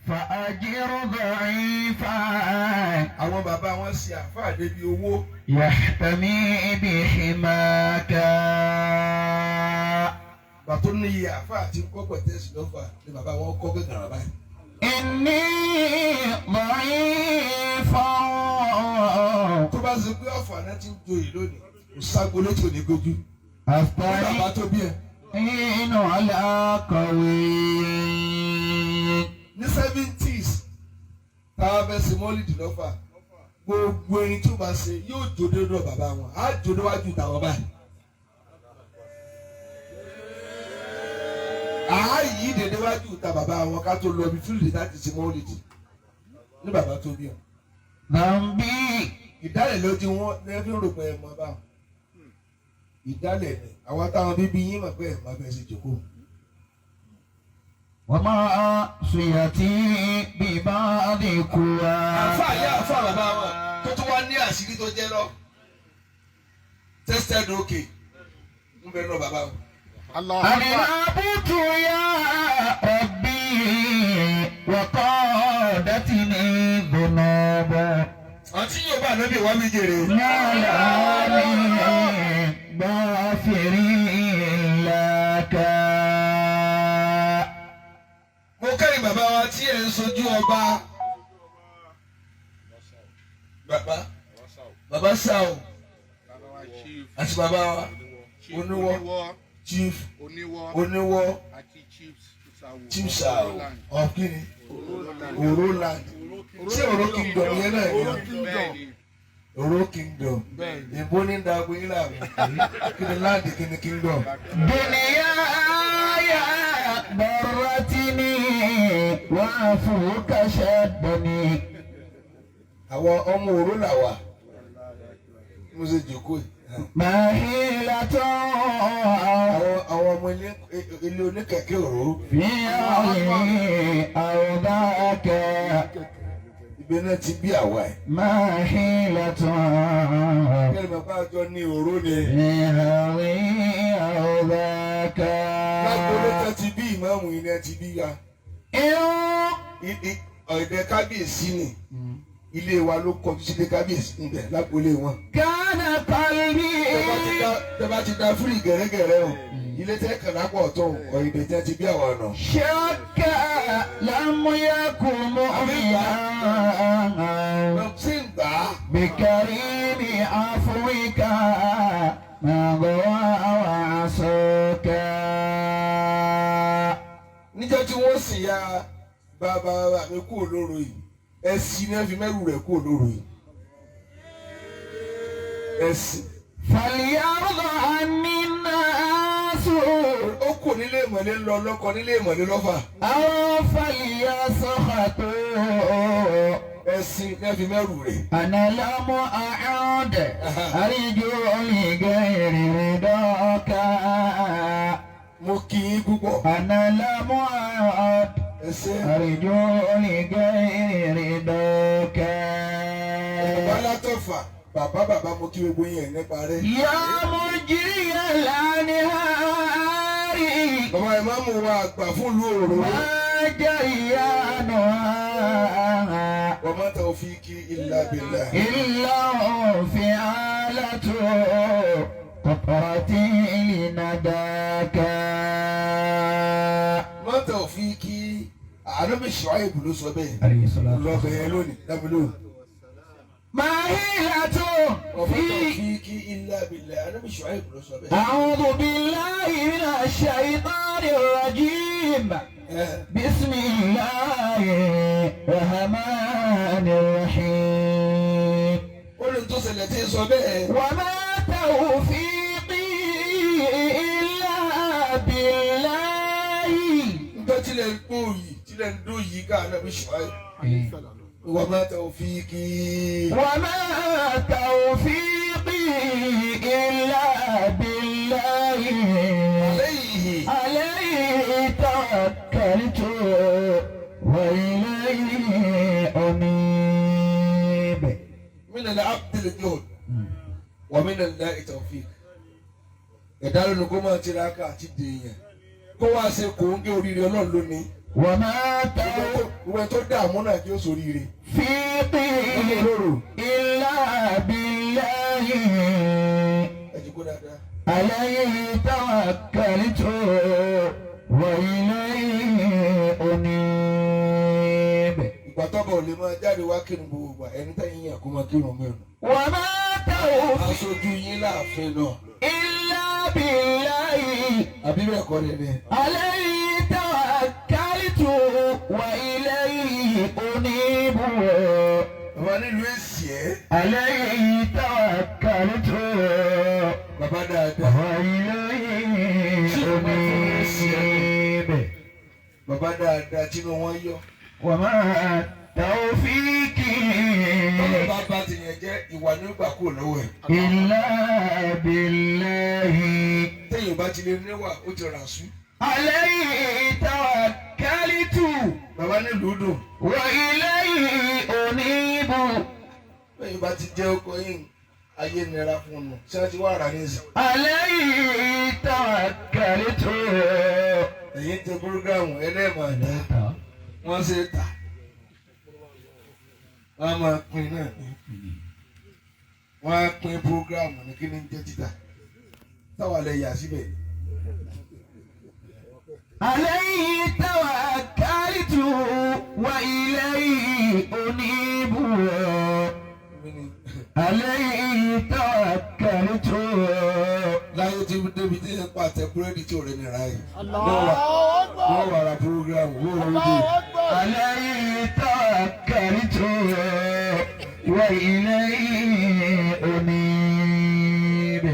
فأجر ضعيفا. àwọn bàbá wọn ṣe àfáà débi owó. يحتمي بحماك. bàtó ní iye àfáà tí kọ́ pẹ̀tẹ́sì lọ́fà ni bàbá wọn kọ́ gẹ́gàrà báyìí. إني ضعيف. tó bá ṣe pé ọ̀fà náà ti ń joyè lónìí kò ságo létí òní gbójú. أستعين bàbá tó bí ẹ. على قوي. ní 70s táwa fẹ́ ṣe mọ́lìdì lọ́fà gbogbo ẹni tó bá ṣe yóò jó dédé bàbá wọn á jó déwájú tàwọn báyìí. àáyí dédé wájú ta bàbá wọn ká tó lọ bí fílì láti ṣe mọ́lìdì ní bàbá tó bí wọn. ذنبي. ìdálẹ̀ ló ti wọ́n lẹ́bí rò pé ẹ mọ bá wọn. ìdálẹ̀ ni àwọn táwọn bíbí yín mọ̀ pé ẹ̀ máa bẹ̀ ṣe jòkó. ومعصيتي ببعض قوى. àfa yá àfa bàbá wọn tó tún wá ní àṣírí tó jẹ́ lọ. tested okay ń bẹ lọ bàbá wọn. أنابت يا ربي وقادتني ذنوب. àti yóò bá ànábì wá mi jèrè. نالني غافرين لك. mo kẹ́rin bàbá wa tí ẹ̀ ń sojú ọba. bàbá sáò àti bàbá wa oníwọ́ chief oníwọ́ chief sáò ọ̀kìnì Oroland ṣé Oro Kingdom yẹn náà ni Oro Kingdom ìbò ní dàgbé yín làwọn kìnì láǹdì kìnì kingdom. دنياي ضرتني وعفوك شدني. àwọn ọmọ Oro làwà mo ṣe jòkó yìí. مهيلة àwọn ọmọ ilé oníkẹ̀kẹ́ Oro. في عيني أرضاك. ibẹ̀ náà ti bí àwa ẹ̀. مهيلة kẹ́lẹ́ bàbá àjọ ní Oro ni. في عيني أرضاك. lágbóolé tẹ́ ti bí ìmáàmù yìí náà ti bí ya. ọ̀dẹ kábíyèsí ni ilé wa ló kọjú sílé kábíyèsí níbẹ̀ lágbóolé wọn. كان قلبي. tẹ́ bá ti da fúrì gẹ̀rẹ́gẹ̀rẹ́ o ilé tẹ́ kàn lápò ọ̀tọ̀ ọ̀yìnbẹ̀ tẹ́ ti bí àwọn ọ̀nà. شك لم يكن مؤمنا ṣé ń gbà á. بكريم عفوك ما ضوى وعصوك. níjọ́ tí wọ́n sì ya bàbá mi kú olóró yìí ẹ̀sìn náà fi mẹ́rù rẹ̀ kú olóró yìí ẹ̀sìn. فليرضى عني الناس ó kù nílé ìmọ̀lẹ́ lọ lọ́kọ nílé ìmọ̀lẹ́ lọ́fà. أو فليسخطوا. ẹ̀sìn náà fi mẹ́rù rẹ̀. أنا لم أعد أرجو لغير رضاك. mo kì í púpọ̀. أنا لم أعد ẹsẹ̀ أرجو لغير رضاك. bàbá látọ̀fà bàbá mo kí gbogbo yẹn nípa rẹ̀. يا مجري الأنهار bàbá ìmáàmù wa àgbà fún ìlú Òrò. ما جريانها وما توفيقي إلا بالله. إلا فعالة قطرة لنداك. ما توفيقي Ànábì Ṣuaibu ló sọ bẹ́ẹ̀. عليه الصلاة والسلام. lọ́bẹ̀ yẹn lónìí dábìlú. ماهلة وما في. توفيقي إلا بالله Ànábì Ṣuaibu ló sọ bẹ́ẹ̀. أعوذ بالله من الشيطان الرجيم. بسم الله الرحمن الرحيم. ó lè tó ṣẹlẹ̀ tí ń sọ bẹ́ẹ̀. وما توفيقي إلا بالله. nígbà tílẹ̀ ń gbó yìí tílẹ̀ ń dó yìí ká Ànábì Ṣuaibu. وما توفيقي. وما توفيقي إلا بالله. عليه توكلت وإليه أنيب. من العبد الجهد ومن الله توفيق. ẹ̀dá lónìí kó máa tiraka àti dèèyàn kó wá ṣe kò ń gé oríire Ọlọ́run lónìí وما ìwé tó dààmú náà kí ó ṣoríire. توفيقي إلا بالله ẹ jí kó dáadáa. عليه توكلت وإليه أنيب. ìgbà tọ́bọ̀ ò lè máa jáde wá kírun gbogbo ìgbà ẹni tẹ́yìn yàn kó máa kírun mẹ́rin. وما توفيقي aṣojú yín láàfin náà. إلا بالله àbí bẹ́ẹ̀ kọ́ ni ni. عليه توكلت وإليه أنيب. bàbá nílùú èsì ẹ́. عليه توكلت bàbá dáadáa. وإليه أنيب. bàbá dáadáa tínú wọn yọ. وما توفيقي bọ́lá bá bá ti yẹn jẹ́ ìwà nígbà kúrò lọ́wọ́ ẹ̀. إلا بالله téèyàn bá ti lè níwà ó ti rà sú. عليه توكلت bàbá nílùú dùn. وإليه أنيب. téèyàn bá ti jẹ́ ọkọ yín ayé nira fún un ṣé wọ́n ti wá rà ní ìsìn. عليه توكلت. ẹ̀yin tẹ búrúgàmù ẹlẹ́ẹ̀mọ̀ọ́dá wọ́n ṣe tà wọ́n á máa pín náà ní wọ́n á pín búrúgàmù ní kí ni ń jẹ́ títà táwa lè yà síbẹ̀. عليه توكلت وإليه أنيب. عليه توكلت. láyé tí débi tí ẹ pàtẹ búrẹ́dì tí ò rẹ̀ nira yìí wọ́n wà ra búrúgàmù wọ́n rọ̀ lóde. عليه توكلت وإليه أنيب.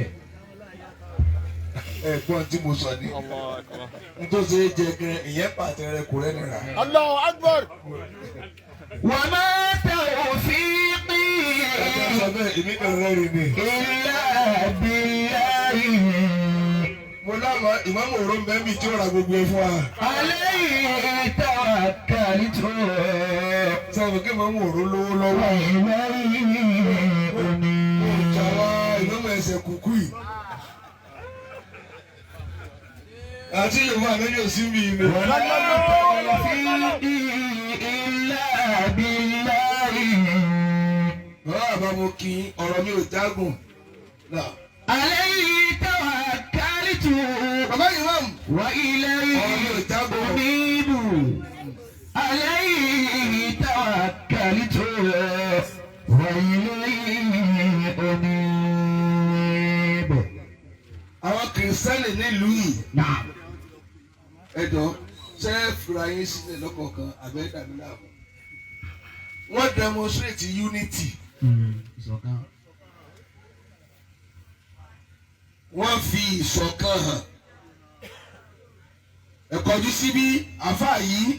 ẹ̀gbọ́n tí mo sọ ni nítorí ṣe é jẹ gan ìyẹn pàtẹ rẹ kò rẹ̀ nira. Allahu Akbar. وما توفيقي ẹ̀ka sọ bẹ́ẹ̀ èmi kan rẹ́rìn ni. إلا بالله mo láwọn ìmáàmù òró mẹ́mí tí ó ra gbogbo ẹ fún wa. عليه توكلت sọ̀rọ̀ kí ìmáàmù òró lówó lọ́wọ́. وإليه أنيب. ìjàwá ìmáàmù ẹsẹ̀ kúkú yìí. àti yorùbá àlejò sí mi ilé. وما توفيقي إلا بالله bàbá àbá mo kí ọ̀rọ̀ mi ò jágùn. عليه توكلت bàbá ìmáàmù وإليه أنيب. عليه توكلت وإليه أنيب. àwọn kìrìsìtẹ́nì nílùú yìí. نعم. ẹ̀dọ́ ṣé fura yín sílẹ̀ lọ́kọ̀ọ̀kan àbẹ́dàmí láàbọ̀. wọ́n demonstrate unity. wọ́n fi ìṣọ̀kan hàn. ẹ̀kọ́jú síbí àfáà yìí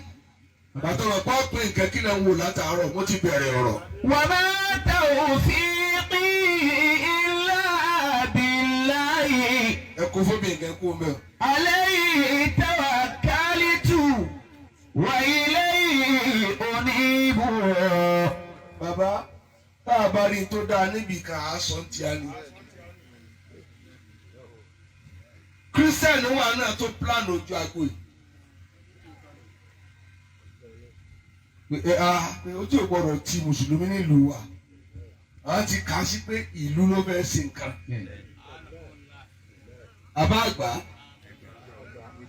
bàtọ̀rọ̀ pọ́ọ̀pù nǹkan kí lè ń wò látàárọ̀ mo ti bẹ̀rẹ̀ ọ̀rọ̀. وما توفيقي إلا بالله ẹ kó fún mi nǹkan kú mẹ́. عليه توكلت وإليه أنيب. bàbá tá a bá rí i tó dáa níbi kan á sọ ti á ní. kírísítẹ́nì wà náà tó plan ojú agbo yìí. pé ojú ò gbọdọ̀ ti mùsùlùmí nílùú wa àwọn ti kà á sí pé ìlú ló fẹ́ ṣe nǹkan. àbá àgbà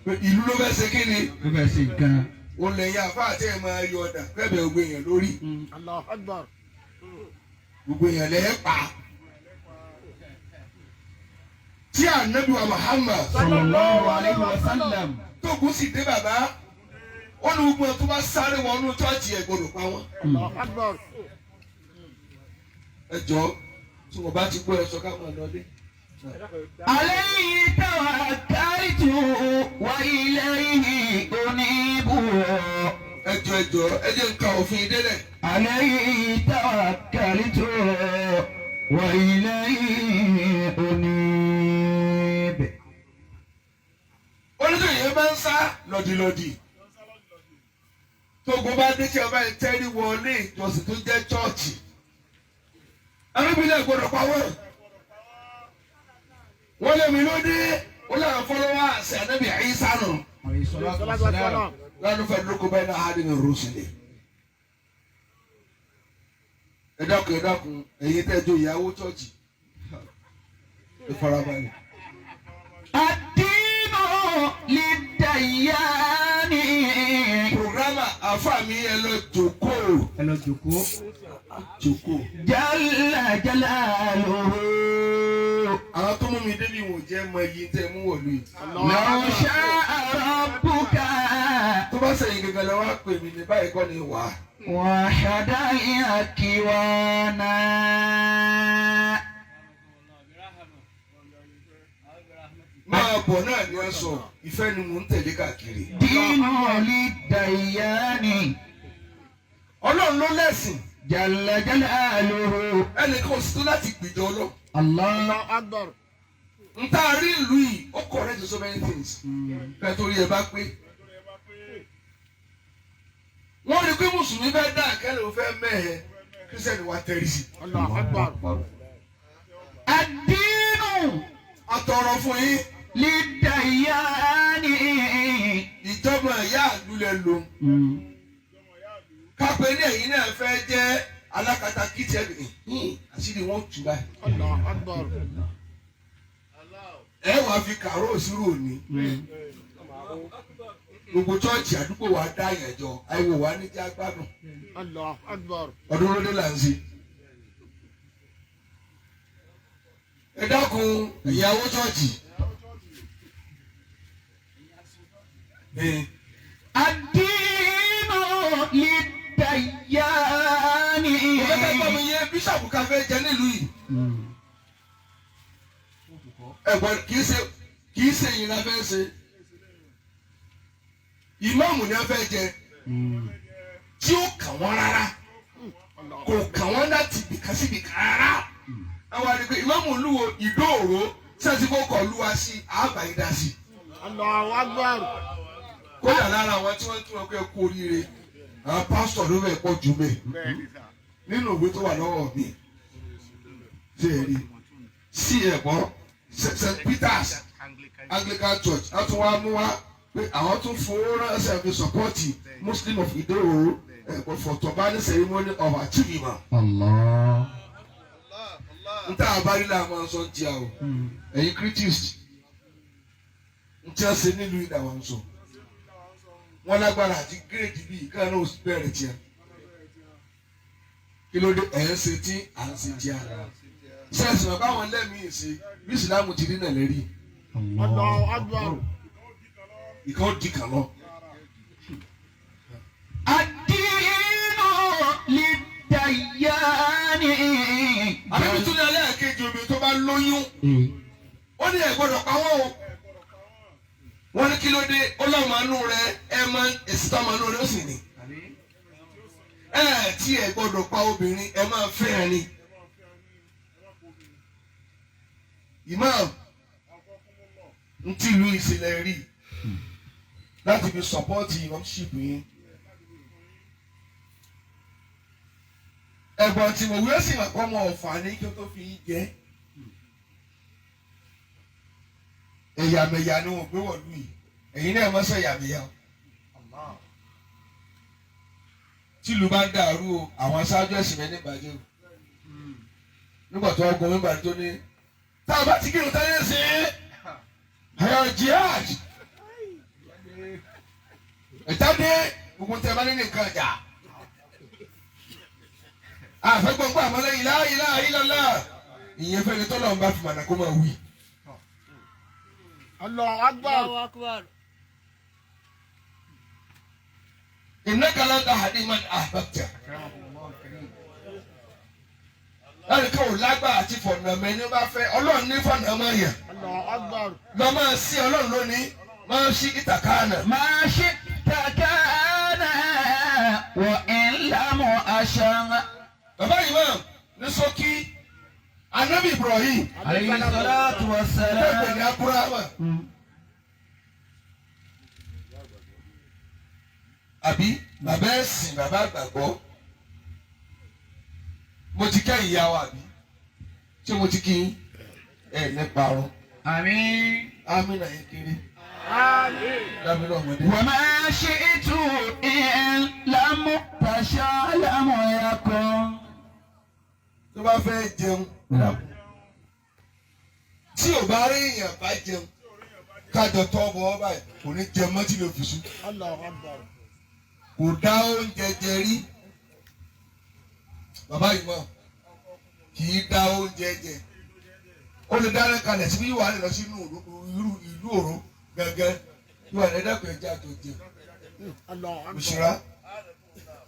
pé ìlú ló fẹ́ ṣe kí ni. Ó fẹ́ ṣe nǹkan. o lè yan àfa àti ẹ̀ máa yọ ọ̀dà bẹ́ẹ̀ gbogbo èèyàn lórí Allahu Akbar. gbogbo èèyàn lẹ́ẹ̀ pa. tí ànábì wa Muhammad Sallallahu alayhi wa sallam. tó kù sí dé bàbá ó ní gbogbo ẹ̀ tó bá sáré wọnú tọ́ọ̀tì ẹ̀ gbọdọ̀ pa wọ́n. Allahu Akbar. ẹ jọ tí wọ́n bá ti gbọ́ ẹ sọ káwọn lọlé. عليه توكلت وإليه أنيب. ẹ jọ ẹ jẹ́ nǹkan òfin délẹ̀. عليه توكلت وإليه أنيب. oníṣẹ́ yẹn bá ń sá lọ́dìlọ́dì tógun bá dé tí ọba ìtẹ́rí wọlé ìjọsìn tó jẹ́ chọ́ọ̀chì arábìnrin gbọdọ̀ pa wọ́n. wọ́n lé mi lóde wọ́n lé àwọn fọlọ́wọ́ àṣẹ ànábì Ìsá nù. lánàá fẹ́ lóko bẹ́ẹ̀ náà hádìí ní rúṣìlẹ̀. ẹ dákun ẹ̀yin tẹ́jọ́ ìyàwó chọ́ọ̀chì ẹ farabalẹ̀. Ad-dinu lid-dayyani. Programma àfàmì ẹ lọ jókòó. Jókòó. Jalla jalaluhu. Àwọn tó mú mi débi wò jẹ́ mọ iye tẹ́ mú wọ̀lú yìí. Law sha'a rabbuka. Tó bá sẹ́yìn gẹ́gẹ́ lọ wá pè mí ní báyìí kọ́ ni wà. Wahada'i akiwana. Máa bọ̀ náà ni wọ́n sọ ìfẹ́ ni mò ń tẹ̀lé káàkiri. Dinu lid-dayyani. Ọlọ́run ló lẹ́sìn. Jalla jalaluhu. Ẹnìkan ò sí tó láti gbìjọ ọlọ́. Allah. Allahu Akbar. N ta rí ìlú yìí ó correct so many things. Fẹ́ torí ẹ bá pé. Wọ́n rí pé Mùsùlùmí fẹ́ dá àkẹ́lẹ̀ ò fẹ́ mẹ́hẹ̀ Kírísítẹ́nì wa tẹ̀rí sí. Allahu Akbar. Ad-dinu Àtọ̀rọ̀ fún yín. lid-dayyani. Ìjọba ìyá àdúlẹ̀ lò. Kápẹ́ ní ẹ̀yin náà fẹ́ jẹ́ alákatakítí ẹ̀mí. Àṣírí wọn tù báyìí. Allahu Akbar. Ẹ wàá fi kàró òsírò òní. Gbogbo chọ́ọ̀chì àdúgbò wa dá yẹn jọ. Àìwò wa ní jẹ́ agbádùn. Allahu Akbar. Ọdún lóde là ń ṣe. Ẹ dákun ìyàwó chọ́ọ̀chì. Ad-dinu lid-dayyani. Ìgbésẹ̀ gbọ́ mi yẹ bíṣọ̀pù ká fẹ́ jẹ nílùú yìí. Ẹ̀gbọ́n kì í ṣe yìí la fẹ́ ṣe. Ìmáàmù ni a fẹ́ jẹ. Tí ó kàn wọ́n rárá. Kò kàn wọ́n láti bìkan sí bìkan rárá. Àwọn àdìgbò ìmáàmù olúwo ìdóòró sẹ́sì kó kọ̀ lúwa sí àbá ìdá sí. Allahu Akbar. Kódà lára àwọn tí wọ́n kí wọn pé kú oríire. Àwọn pásítọ̀ ló fẹ́ pọ̀ jù mí. Nínú ìwé tó wà lọ́wọ́ mi. Ṣé ẹ rí? Sí ẹ̀gbọ́n St. Peter's Anglican Church. A tún wá mú wá pé àwọn tún fowó ránṣẹ́ fi sọ́pọ́ọ̀tì Muslim of Ìdóòró for Tobani ceremony of achievement. Allah. Nta abarila máa sọ ti a o ẹ̀yin critics ntí a ṣe nílùú ìdá wọn sọ wọn lágbára àti gírèdì bíi káyọ̀ náà oṣù bẹ̀rẹ̀ tí a kí ló dé ẹ̀ ń ṣe tí à ń ṣe tí a ṣẹ́ẹ̀sì náà báwọn lẹ́mìí ṣe bí ìsìlámù ti rí náà lẹ́rìí Allahu Akbar. ìkan di kan lọ. Ad-dinu lid-dayyani. àbẹ̀bí tún ní alẹ́ kejì omi tó bá lóyún ó ní ẹ̀ gbọ́dọ̀ pa wọ́n o wọ́n ní kí ló dé ó lọ́ọ́ máa nù rẹ ẹ máa èsì tó máa nù rẹ ó sì ní. Tí ẹ gbọ́dọ̀ pa obìnrin ẹ máa fẹ́ ẹ ní. Imam ntí ìlú ìṣẹ̀lẹ̀ rí láti fi sọpọ́ọ̀tì imamship yín. Ẹ̀gbọ́n tí mo wíwẹ́ sì máa kọ́ ọmọ ọ̀fà ní kí o tó fi yín jẹ́. Ẹ̀yàmẹ̀yà ni wọ́n gbé wọ̀lú yìí. Ẹ̀yin náà mọ̀ sọ ẹ̀yàmẹ̀yà. Tílu bá ń dàrú o, àwọn aṣáájú ẹ̀sìn mẹ́ni bàjẹ́ o. Nígbà tó ọgbọ́n mi bàjẹ́ tó ní. Tá a bá ti kírun táyé sí ayọ̀ jihad. Ìtàdé gbogbo tẹ̀ bá ní nìkan jà. Àfẹ́gbọ́ngbọ́ àmọ́lẹ́yìn la ilaha illallah. Ìyẹn fẹ́ni tọ́lọ̀ ń bá fi mànà kó máa wí. Allahu Akbar. Innaka la tahdi man ahbabta. Láti ká ò lágbà àti fọ̀nà mẹ́ni bá fẹ́ Ọlọ́run ní fọ̀nà máa yàn. Allahu Akbar. Lọ máa sí Ọlọ́run lónìí máa ṣí ìtàkánà. Ma shi'ta kana wa in lam asha'. Bàbá Imam ní ṣókí Ànábì Ibrahim. Alayhi salatu wa Bẹ́ẹ̀ salam. ni Abrahama. Àbí bàbá ẹ̀sìn bàbá àgbàgbọ́. Mo ti kẹ́ ìyá wa àbí? Ṣé mo ti kí ẹ̀ nípa ọ̀run? Àmín. Amínà yẹn kéré. dábìlì ọmọdé. وما شئت إن لم تشاء لم يكن. tó bá fẹ́ jẹun tí ò bá rí èèyàn bá jẹun kájọ tọ́ ọmọ wọn báyìí kò ní jẹun mọ́ tí lè fi sùn. kò dá oúnjẹ jẹ rí bàbá yìí mọ̀ kì í dá oúnjẹ jẹ ó lè dáná kalẹ̀ síbi yìí wà lọ sínú ìlú òru gẹ́gẹ́ yóò wà lẹ́dàpọ̀ ẹja àjọ jẹun òṣìṣẹ́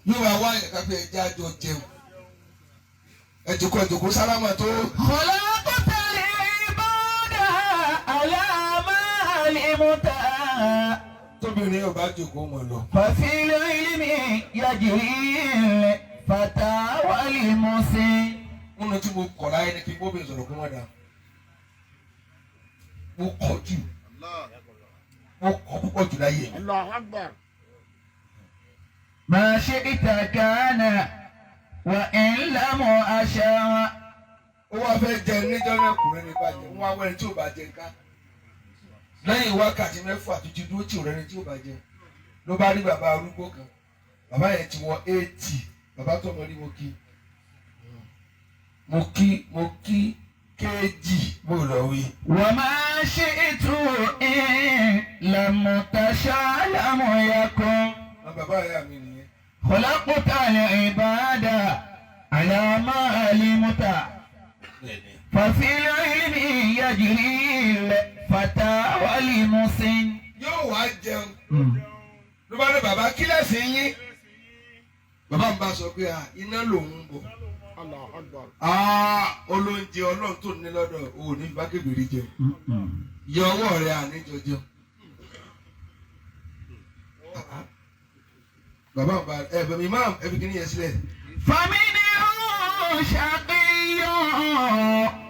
yóò wá wá ẹ̀ka pé ẹja àjọ jẹun ẹjọkọ sálámà tó. خلقت العباد على ما علمت. tóbìnrin yóò bá jòkó mọ̀ lọ. ففي العلم يجري الفتى والمسن. nínú tí mo kọ̀ láyé ni kí n bóbi sọ̀rọ̀ kó má dà mo kọ̀ jù mo kọ̀ púpọ̀ jù láyé mi. ما شئت كان وإن لم أشاء. ó wá fẹ́ jẹ níjọ́ náà kùnrin ní bàjẹ́ wọ́n wá wẹ́ni tí ò bá jẹ ká lẹ́yìn wákàtí mẹ́fà tó ti dúró tí ò rẹ́ni tí ò bá jẹ ló bá rí bàbá arúgbó kan bàbá yẹn ti wọ 80 bàbá tó mọ rí mo kí kéèjì mo lọ wí. وما شئت إن لم تشاء لم يكن. bàbá ìyá mi nìyẹn. خلقت العباد على ما علمت. ففي العلم يجري الفتى والمسن. yóò wá jẹun ló bá ní bàbá kílẹ̀sì yín bàbá mi bá sọ pé iná lòun ń bọ̀ olóúnjẹ ọlọ́run tó ní lọ́dọ̀ òun ní bá kébìrì jẹun yọ ọwọ́ rẹ̀ àníjọ jẹun. bàbá mi bá ẹ̀bẹ̀ mi máa ẹ̀bí kìíní yẹn sílẹ̀. فمنهم شقي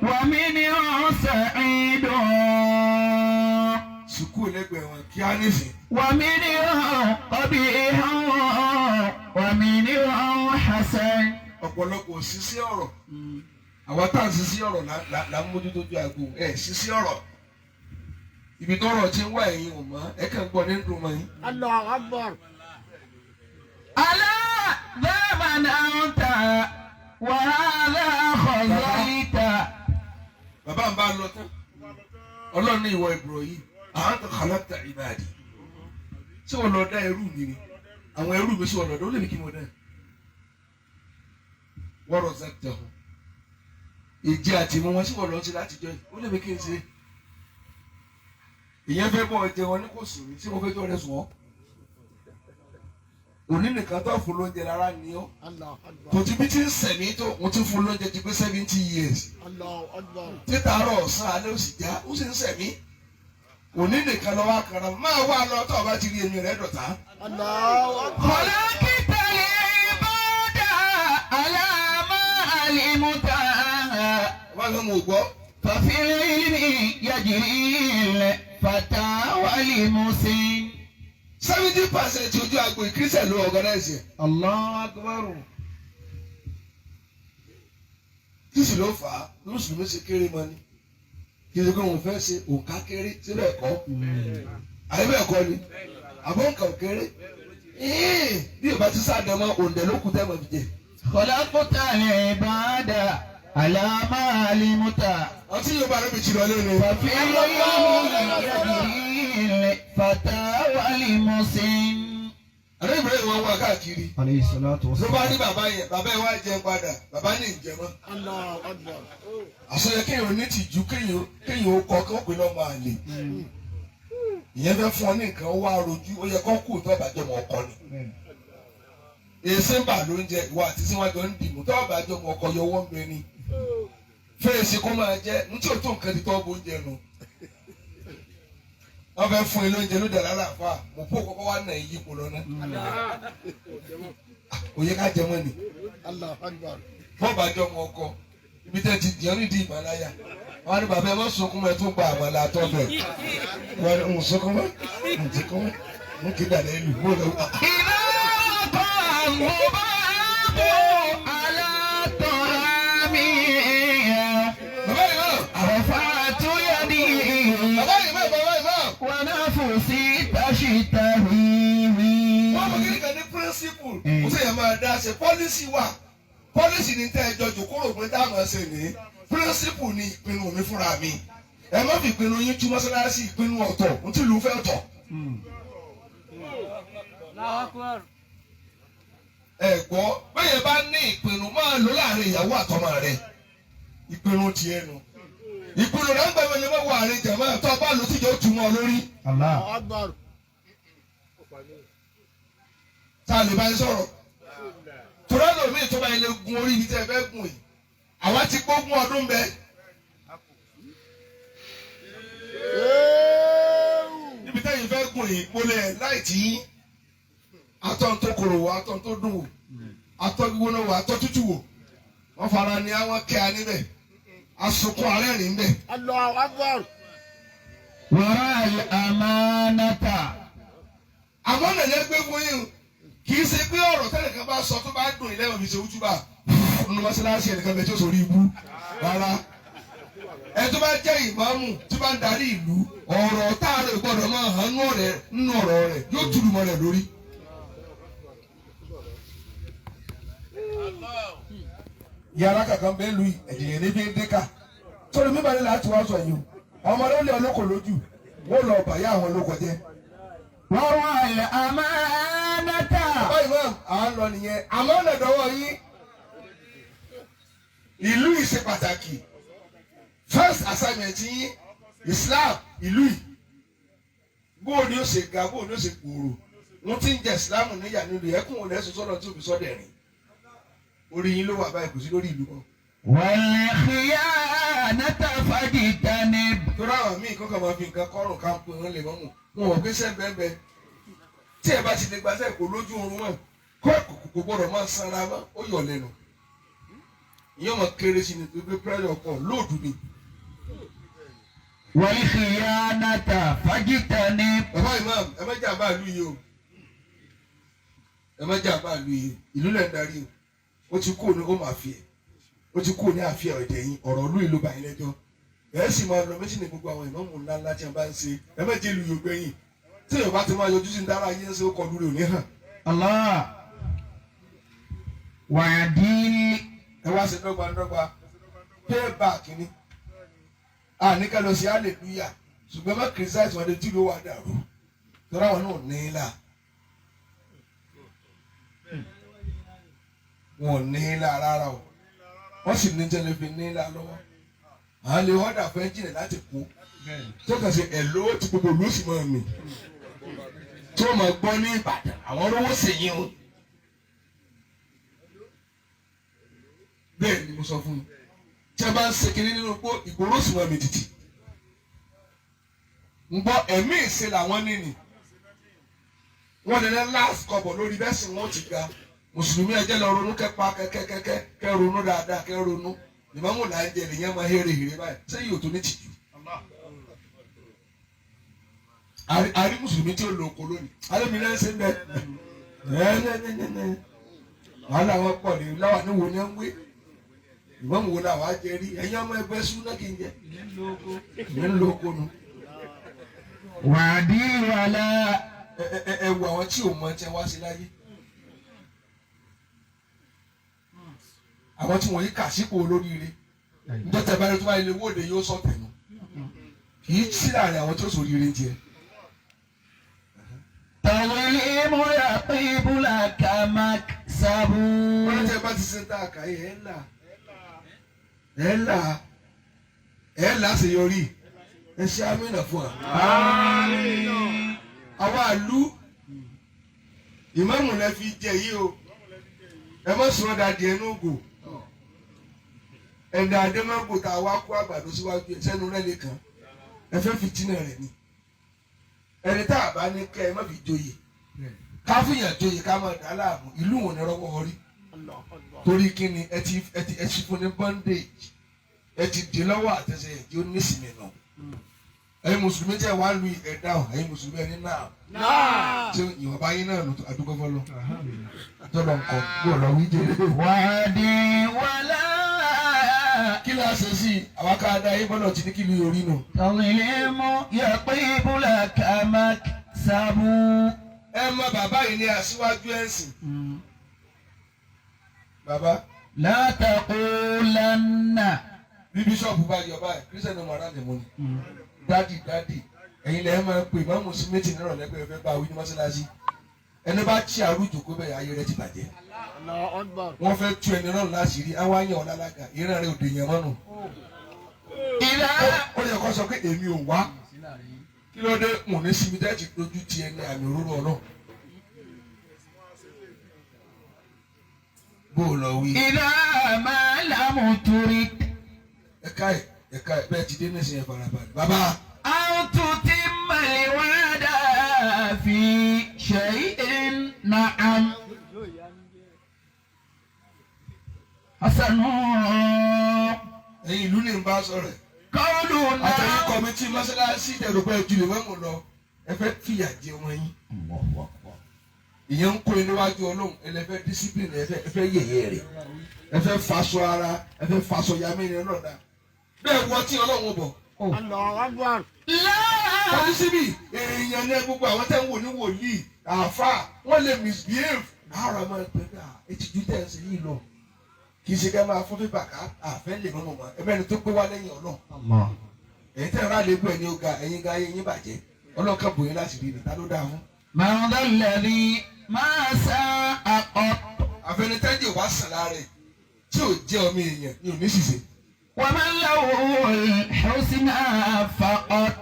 ومنهم سعيد. sùkúù lẹ́gbẹ̀ẹ́ wọn kí á nísìn. ومنهم قبيح ومنهم حسن. ọ̀pọ̀lọpọ̀ òṣìṣẹ́ ọ̀rọ̀ àwa tá à ń ṣiṣẹ́ ọ̀rọ̀ là ń mójútó ju àgbo ṣiṣẹ́ ọ̀rọ̀ ibi tọ́rọ̀ ti ń wá ẹ̀yin ò mọ́ ẹ kàn gbọ́ nínú mọ́ yín. ألا ذا منعت وهذا خزيت. bàbá ń bá lọ tán ọlọ́run ní ìwọ ìbùrọ̀ yìí anta khalaqta ibadi ṣé wọn lọ dá ẹrú mi ni àwọn ẹrú mi ṣé wọn lọ dá ó lè ní kí n wọ dá wa razaqtahum ìjẹ àti ìmọ̀ wọn ṣé wọn lọ sí láti jọ yìí ó lè ní kí n ṣe ìyẹn fẹ́ bọ́ ọjẹ wọn ní kò sùn mí ṣé mo fẹ́ jọ rẹ sùn ọ́ òní nìkan tó fún lóúnjẹ lára ni ọ́ tó ti bí tí ń sẹ̀mí tó mo ti fún lóúnjẹ ti pé 70 years títà àárọ̀ ọ̀sán alẹ́ òsì já ó sì ń sẹ̀mí òní nìkan lọ́wọ́ àkàrà máa wà lọ tó o bá ti rí ẹni rẹ̀ dọ̀tá. خلقت العباد على ما علمت. wọ́n lọ mọ̀ gbọ́. ففي العلم يجري الفتى والمسن. 70% ojú agbo ìkírísẹ̀ ló organize ẹ̀. الله أكبر. tíṣì ló fà á lóṣùlùmí ṣe kéré mọ́ ni kí ṣe pé òun fẹ́ ṣe òǹkà kéré síbẹ̀ ẹ̀kọ́ àyẹ̀bẹ̀ ẹ̀kọ́ ni àbọ̀ òǹkà kéré bí ìbá ti sáà dẹ́mọ́ òǹdẹ̀ ló kú tẹ́mọ̀ fi jẹ. خلقت العباد على ما علمت. àti yorùbá rẹ̀ mi ti lọ lé ففي العلم يجري الفتى والمسن. àdé ìbẹ̀rẹ̀ ìwọ̀n wà káàkiri. عليه الصلاة ló والسلام. bá ní bàbá yẹn bàbá yẹn wá jẹun padà bàbá ní ìjẹmọ́. àṣọyẹ kéèyàn ní tìjú kéèyàn ó kọ kí wọ́n pè lọ́mọ àlè. ìyẹn fẹ́ fún ọ ní nǹkan wá rojú ó yẹ kó kú tó ọ̀bàjọ́ mọ̀ ọkọ ni. èsì ń bà lóúnjẹ ìwà àti síwájú ń dìbò tó ọ̀bàjọ́ mọ̀ ọkọ yọ wọ́n bẹ ni. fèsì kó máa jẹ ní tí ò tó nǹkan ti tọ́ bó ń jẹ nu. wọ́n fẹ́ fún ilé oúnjẹ ló dẹ̀ lára àfa mo pò kọ́kọ́ wá nà èyí kò lọ́nà. òye ká jẹ mọ́ ni. bọ́ọ̀bàjọ́ mọ̀ ọkọ ibi tẹ́ ti dìọ́ nídìí ìmọ̀láyà wọ́n ní bàbá ẹ má sunkún mọ́ ẹ tún gba àmàlà àtọ́fẹ̀ wọ́n ní sunkún mọ́ àti kún mú kí dàdé ìlú mú lọ. إذا وقع الذباب على طعامي رفعت يدي bàbá yìí mọ̀ bàbá yìí mọ̀. ونفسي téèyàn máa dá ṣe pọ́lísì wà pọ́lísì ní tẹ́ ẹ jọ jòkóró pé táwọn ṣe ní píríncípù ní ìpinnu mi fúnra mi ẹ má fi ìpinnu yín tú mọ́sálásí ìpinnu ọ̀tọ̀ n tí ìlú fẹ́ ọ̀tọ̀. ẹ gbọ́ bẹ́ẹ̀ bá ní ìpinnu máa lò láàrin ìyàwó àtọmọ rẹ ìpinnu tiẹ̀ nu ìpinnu rẹ ń gbẹ̀mọ̀ lè má wọ àárín jẹ̀mọ́ tó bá lò tíjọ́ tù mọ́ lórí. Akbar. tá a lè bá yín sọ̀rọ̀ tòrádò mi tó bá yín lè gun orí ibi tẹ́ ẹ fẹ́ gùn yìí àwa ti gbógun ọdún bẹ́ẹ̀. níbi tẹ́yìn fẹ́ gùn yìí mo lè láì tí atọ́ tó korò wò atọ́ tó dùn wò atọ́ gbígbóná wò atọ́ tútù wò wọ́n fara ní àwọn kẹ́ a níbẹ̀ asokun arẹ́rìn bẹ̀. Allahu Akbar. wàrà àmánátà. àmọ́ nàlẹ́ gbé fún yín kì í ṣe pé ọ̀rọ̀ tẹ́lẹ̀ kan bá sọ tó bá dùn ilé ìwọ̀n fi ṣe wútúbà nínú mọ́ṣáláṣí ẹnìkan bẹ̀ tí ó sọ̀rọ̀ ibú rárá. ẹ tó bá jẹ́ ìmáàmù tí bá ń darí ìlú ọ̀rọ̀ táàrẹ̀ gbọ́dọ̀ máa hàn nínú ọ̀rọ̀ rẹ̀ yóò túlù mọ́ rẹ̀ lórí. yàrá kankan bẹ́ẹ̀ lu ẹ̀jẹ̀ níbi ń déka sórí mímọ́ ní láti wá sọ yìí o ọmọ ló lé ọlọ́kọ̀ lójú wọ́n lọ bàyá àwọn olóko jẹ́. wàrà àmánátà. báyìí mọ́ à ń lọ nìyẹn àmọ́ ọ̀nà ìdánwò yín ìlú yìí ṣe pàtàkì first assignment yín Islam ìlú yìí bóò ni ó ṣe ga bóò ni ó ṣe gbòòrò wọ́n ti ń jẹ Islam níyà nínú ẹkún òun lẹ́sùn sọ́dọ̀ tí òbí sọ́dẹ̀ rìn orí yín ló wà báyìí kò sí lórí ìlú kan. wal khiyanata fajtanib. torí àwọn míì kọ́kọ́ máa fi nǹkan kọ́rùn ká ń pè wọ́n lè mọ́mù wọn ò gbé sẹ́ńbẹ́ńbẹ́ tí ẹ bá ti lè gbàṣẹ́ kó lójú oorun mọ́ kó kò gbọ́dọ̀ máa sanra mọ́ ó yọ̀ lẹ́nu ìyẹn ọmọ kéré sí ni tó gbé pẹ́rẹ́ ọkọ̀ lóòdù ni. wal khiyanata fajtanib. bàbá imam ẹ má jà bá ìlú yìí o ẹ má jà bá ìlú yìí ìlú lẹ́ ń darí o ó ti kú ní ó máa fi ẹ̀ ó ti kú ní àfihàn ọ̀dẹ̀ yín ọ̀rọ̀ ìlú ìlú bá yín lẹ́jọ́ ẹ̀ sì máa lọ méjì ní gbogbo àwọn ìmáàmù ńlá ńlá tí wọ́n bá ń ṣe ẹ má jẹ́ ìlú yóò gbẹ̀yìn tí èèyàn bá ti máa yọjú sí dára yín ṣe ó kọ lórí òní hàn. Allah wa'dil. ẹ wá ṣe dọ́gbandọ́gba payback ni àníkà lọ sí hallelujah ṣùgbọ́n má criticize wọn tí ló wà dàrú tọ́ra wọn náà ní í là wọn ò ní í là rárá o wọ́n sì ní jẹ́lẹ́fì ní í là lọ́wọ́ àwọn lè wọ́n dà fún ẹ́ńjìnì láti kú tó kàn sí ẹ̀ lówó tí gbogbo olú sì máa mì tí wọ́n máa gbọ́ ní Ìbàdàn àwọn olówó sèyí o bẹ́ẹ̀ ni mo sọ fún yín tí a bá ń ṣe kiri nínú pé ìgboro sì máa mì tìtì ń gbọ́ ẹ̀mí ìṣe làwọn nìní wọ́n lè ní last kọ́bọ̀ lórí bẹ́ẹ̀ sì wọ́n ti ga mùsùlùmí ẹjẹ́ lọ ronú kẹ́pa kẹ́kẹ́kẹ́kẹ́ kẹ́ ronú dáadáa kẹ́ ronú ìmọ̀mù là ń jẹ nìyẹn máa hẹ́rẹ̀ hẹ́rẹ̀ báyìí sẹ́yìn ò tó ní tìjú. àrí mùsùlùmí tí ó lo oko lónìí alẹ́mi náà ṣe ń bẹ wàhálà wọn pọ̀ ní láwa ní wo ni wọ́n ń wé ìmọ̀mù wo làwọn á jẹ rí ẹ̀yin ọmọ ẹgbẹ́ sún náà kì í jẹ ìyẹn ń lo oko nu. wa'dil wala. ẹ wo àwọn tí ò mọ tí wá sí láyé àwọn tí wọ́n yí kà sípò olóríire níjọ́ tẹ̀ báyìí tó bá ilé wóde yóò sọ tẹ̀nu kì í sí láàrin àwọn tí ó sòríire jẹ. tawlimu yaqibu laka maksabu. wọ́n tẹ́ bá ti ṣe tá a kà yẹ ẹ̀ là ṣèyọrí ẹ ṣe amínà fún wa. àwọn àlú ìmáàmù lẹ fi jẹ yìí o ẹ má sọ dàdí ẹnu ògò ẹ̀dá àdèmàgò tá a wá kó àgbàdo síwájú ẹ sẹ́nu rẹ̀ nìkan ẹ fẹ́ fi tínà rẹ̀ ni ẹni tá a bá ní kẹ́ ẹ má fi joyè ká fìyàn joyè ká máa dá láàmú ìlú wọn ní rọwọ́ rí torí kí ni ẹ ti fún ní bondage ẹ ti dè lọ́wọ́ àtẹsẹ̀ ẹ̀ tí ó ní ìsinmi nù ẹ̀yin mùsùlùmí tẹ wá lu ẹ̀dá o ẹ̀yin mùsùlùmí ẹni náà tí ìwọ̀nba yín náà àdúgbò fọlọ́ tọ́lọ̀ nǹkan bó lọ wí jẹrẹ. wa'dil wala. kí ló ṣe sí àwọn akáàdá yín bọ́lọ̀ tí ní kí ló yorí nù. tawlimu yaqibu laka maksabu. ẹ mọ bàbá yìí ní aṣíwájú ẹ̀sìn bàbá. لا تقولن. bí bíṣọ̀bù bá yọ báyìí kírísítẹ́nì ọmọ aráàlú mọ́ ni. dádì ẹ̀yin lẹ́yìn máa ń pè má mú sí méjì nírọ̀lẹ́ pé ẹ fẹ́ bá wí ní mọ́ṣáláṣí. ẹni bá tí àrùjò kó bẹ́ẹ̀ ayé rẹ ti bàjẹ́. wọ́n fẹ́ tú ẹni náà láṣìírí àwọn àyàn ọ̀làlága ìran rẹ òde yẹn mọ́nù. ó yẹ kó sọ pé èmi ò wá kí ló dé mò ní síbi dẹ́ẹ̀tì lójú ti ẹni àmì òróró ọ̀nà. bó o lọ wí. إذا ما لم ترد. ẹ̀ka ẹ̀ bẹ́ẹ̀ ti dé nísìnyẹn farabalẹ̀. bàbá. أو تتم الوعد في شيء نعم. حسن. ẹ̀yin ìlú ni n bá sọ̀rọ̀ ẹ̀. قولنا. àtẹ̀yìn kọ́mítì mọ́ṣáláṣí ìdẹ̀rùpẹ́ ìjùlẹ̀ mẹ́mú lọ ẹ fẹ́ fìyà jẹ ọmọ yín. ìyẹn ń kó e níwájú ọlọ́run ẹlẹ́fẹ́ discipline ẹ fẹ́ yẹ̀yẹ́ rẹ̀ ẹ fẹ́ faṣọ ara ẹ fẹ́ faṣọ yamẹ́rin náà dá bẹ́ẹ̀ wọ́n tí ọlọ́run bọ̀. kọ́ni síbi èèyàn ní gbogbo àwọn tẹ́ ń wò ní wòlíì àáfà wọ́n lè misbehave ara máa ń pè é ètùtù tẹ̀ ń sè yìí lọ kì í ṣe ká máa fún bíbà ká àfẹ́ lè mọ́ mọ́ ẹ̀mẹ́ni tó gbé wá lẹ́yìn ọlọ́run ẹ̀yin tẹ́ ń rà lébù ẹ̀ ní ọ̀gá ẹ̀yin ga ẹ̀yin bàjẹ́ ọlọ́run kan bòyìn láti rí ni ta ló dáa fún. من ذا الذي ما ساء قط. àfẹnitẹ́jì wá sàn lára ẹ̀ tí ò jẹ́ ọmọ èèyàn ni ò ní ṣìṣe. ومن له الحسنى فقط.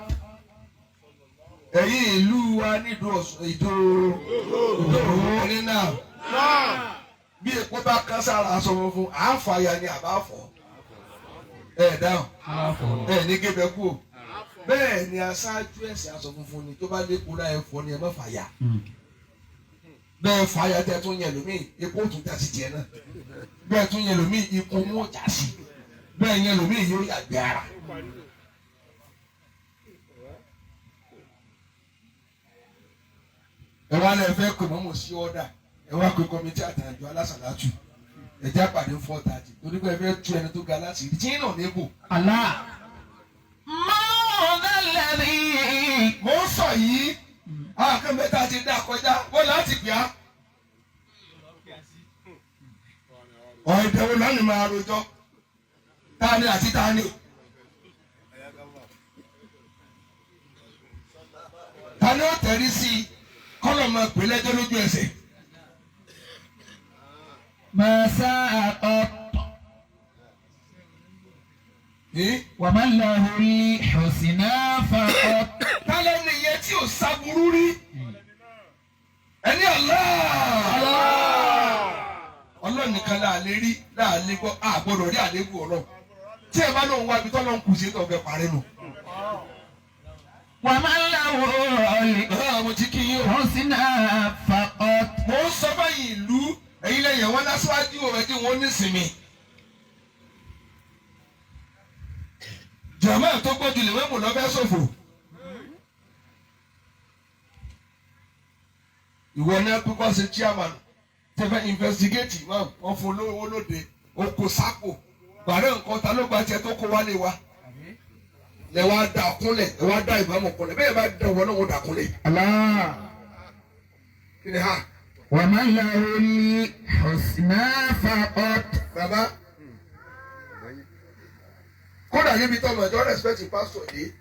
ẹ̀yin ìlú wa nídòó ìdòrò náà bí èpo bá kán sára aṣọ funfun àáfàyà ni àbá fọ́ ẹ̀ dáhùn ẹ̀ ní gébẹ̀ kú o bẹ́ẹ̀ ni aṣáájú ẹ̀sìn aṣọ funfun ni tó bá lépo láyé fọ́ ni ẹ má fàyà bẹ́ẹ̀ fàyà tẹ́ tún yẹ lómi epo tún já sí tiẹ̀ náà bẹ́ẹ̀ tún yẹ lómi ikú mú já sí bẹ́ẹ̀ yẹ lómi yóò yàgbé ara. ẹ wá lẹ fẹ́ pè mọ́mọ́ sí ọ́dà ẹ wá pé kọ́mítì àtàjọ alásàlátù ẹ jẹ́ àpàdé 4:30 torí pé ẹ fẹ́ tú ẹni tó ga láti rí tí náà níbò. Allah. من ذا الذي. mo ń sọ yìí àwọn akẹ́mẹ́ta ti dá kọjá wọ́n láti gbé a. ọ̀ẹ́dẹ̀wò lánàá máa rojọ́ tani àti tani. tani ó tẹ̀rí sí i kọ́lọ̀ máa pè lẹ́jọ́ lójú ẹsẹ̀. ما ساء قط. ومن له الحسنى فقط. tálẹ́ nìyẹn tí ò sábúrú rí ẹni ọlọ́run nìkan láàlẹ́ rí láàlẹ́ gbọ́ àgbọ̀dọ̀ rí àlébù ọlọ́run tí ẹ bá lóun wá ibi tó lọ́n kù sí tó fẹ́ parí nù. ومن له الحسنى فقط. mo ń sọ báyìí ìlú ẹ̀yin lẹ́yìn wọn lásìwájú ọ̀rẹ́ tí wọ́n ní sinmi. jàmáà tó gbójú lè wẹ́mù lọ́fẹ́ ṣòfò. ìwọ náà pípọ́ sí chairman tẹ́fẹ́ investigate wọ́n fún olówó lóde oko sápò gbàrẹ́ nǹkan ta ló gba tiẹ̀ tó kó wálé wa. lẹ wá da kúnlẹ̀ ẹ wá da ìbámu kúnlẹ̀ bẹ́ẹ̀ bá dẹ̀ wọ́n náà wọ́n dà kúnlẹ̀. Allah. kí ni ha. ومن له الحسنى فقط. bàbá kódà níbi tó ọmọ ẹjọ́ respect pastor yìí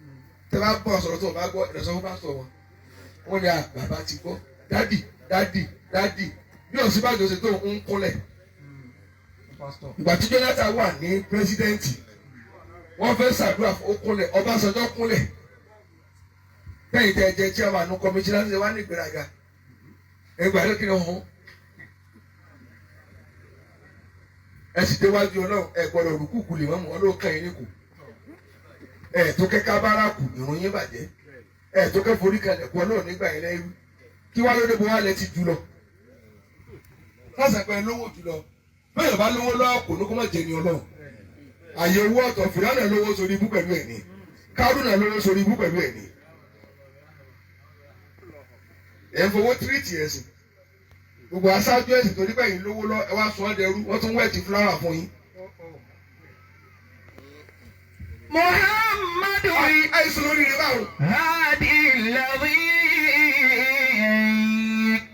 tẹ bá gbọ́ sọ̀rọ̀ tó o bá gbọ́ ìrẹsọ̀ fún pastor wọn wọ́n ní bàbá ti gbọ́ dádì bí Ọ̀ṣínbàjò ṣe tó ń kúnlẹ̀ ìgbà tí Jonathan wà ní pírẹsidẹ́ǹtì wọ́n fẹ́ ṣàdúrà fún ó kúnlẹ̀ Ọbásanjọ́ kúnlẹ̀ bẹ́ẹ̀ tẹ́ ẹ jẹ́ chairman kọ́míṣí láti ṣe wá ní ìgbéraga ẹgbàá lókè náà hàn ẹ sì déwájú Ọlọ́run ẹ gbọ́dọ̀ rúkúkú lè mọ Ọlọ́run kàn yín ní kù ẹ tó kẹka bárakù ìrun yín bàjẹ́ ẹ tó kẹ forí kalẹ̀ kú Ọlọ́run nígbà yẹn lẹ́rú kí wá lóde bó wá lẹ ti jù lọ lásìkò ẹ lówó jù lọ bẹ́ẹ̀ bá lówó lọ́wọ́ kò ní kó má jẹ ní Ọlọ́run àyè owó ọ̀tọ̀ Fìràwọ̀nà lówó sórí ibú pẹ̀lú ẹ̀ ní Kárúnà lówó sórí ibú pẹ̀lú ẹ̀ ní ẹ̀ ń fowó tírìtì ẹ̀sìn gbogbo aṣáájú ẹ̀sìn torí bẹ́ẹ̀ yín lówó lọ ẹ wá sọ ọ́ dẹrú wọ́n tún wẹ̀tì fúláwà fún yín. Muhammadu àìsàn lórí rẹ báwo. hadi alladhi.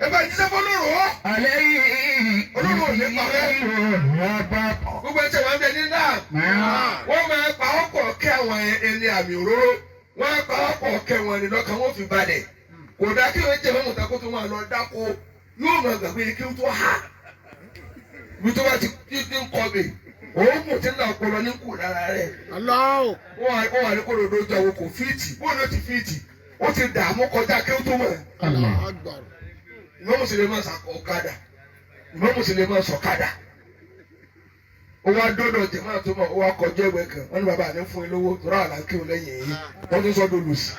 ẹ bá jíṣẹ́ fún olóró ọ́. alayhi. olóró ní parẹ́. Gbogbo ẹ̀jẹ̀ wọn bẹ ní náà. Wọ́n máa pa ọkọ̀ kẹ́ àwọn ẹni àmì òróró. Wọ́n á pa ọkọ̀ kẹ́ wọn ní lọ́kàn wọ́n fi balẹ̀. Kò dá kí wọ́n jẹ́ mọ́mọ́ta kó tó máa lọ dáko. Yóò máa gbàgbé kí wọ́n tó há. Ibi tó bá ti ń kọ́ mi. Òògùn tí ń lọ ọpọlọ ní kù lára rẹ̀. Wọ́n wà ní kó lòdò jọ wo kò fíìtì. Bóun ló ti fíìtì. Ó ti dààmú kọjá kí ó tó mọ̀. Ìmọ̀ Mùsùlùmí máa sàkọ̀ ọ̀kadà. Ìmọ̀ Mùsùlùmí máa sọ̀kadà. Ó wá dọ́dọ̀ jẹ̀ máa tó mọ̀ ó wá kọjá ẹgbẹ́ kan. Wọ́n ní bàbá àní fún ilé owó tó rà láńkì òun lẹ́yìn èyí. Wọ́n tún sọ́dọ̀ lùsì.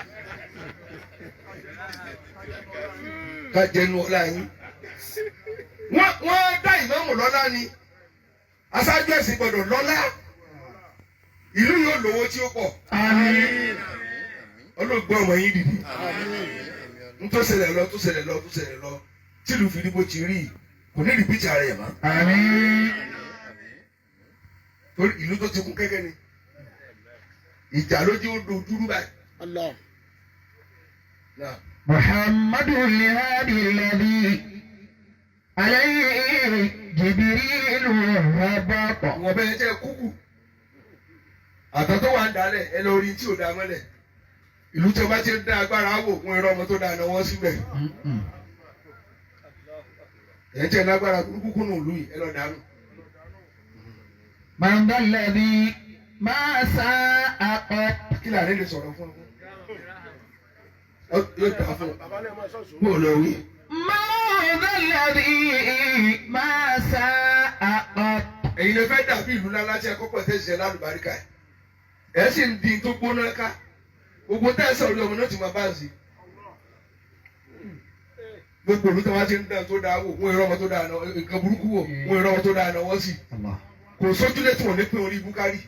Ká jẹnu ọ̀la yín. Wọ́n dá ìmáàmù lọ́lá ni. Aṣáájú ẹ̀sìn gbọ́dọ̀ lọ́lá. Ìlú yóò lówó tí ó pọ̀. Olóògbé ọmọ yín dìde. N tó ṣẹlẹ̀ lọ tó ṣẹlẹ̀ lọ tó ṣẹlẹ̀ lọ. Tìlù fi ní bó ti rí kò ní rìpítì ara ẹ̀ mọ́. Torí ìlú tó ti kún kẹ́kẹ́ ni. Ìjà ló jẹ́ ó dojúrú báyìí. Muhammadu lihadi ladi alayhi Jibrilu rabata. Wọ́n bẹ́ẹ̀ jẹ́ kúkú. Àtọ̀ tó wà ń dalẹ̀ ẹ lọ rí tí ò dá mọ́lẹ̀. Ìlú tí o bá ti ń dá agbára wò fún irọ́ ọmọ tó dáa náà wọ́n síbẹ̀. Ẹ̀ ń tẹ̀ lágbára kúkú nù lù yìí ẹ lọ dànù. Mandaladi máa sá àpẹ. Kí làárẹ̀ lè sọ̀rọ̀ fún ọ? Yóò dà fún ọ. Bó o lọ wí. Mandaladi máa sá àpẹ. Ẹ̀yin lè fẹ́ dàbí ìlú ńlá tí ẹ kọ́kọ́ tẹ̀ ṣiṣẹ́ lálùbáríkà ẹ̀. Ẹ̀ sì ń di tó gbóná ká. Gbogbo tẹ̀sán orí ọmọ náà ti máa bá ń sí. Gbogbo olú tí wọ́n ti ń dán tó dáa wò, wọ́n ìrọ́ ọmọ tó dáa náà, nǹkan burúkú wò, wọ́n ìrọ́ ọmọ tó dáa náà wọ́n sì. Kò sójúlé tí wọ́n ní pín orí búkárì.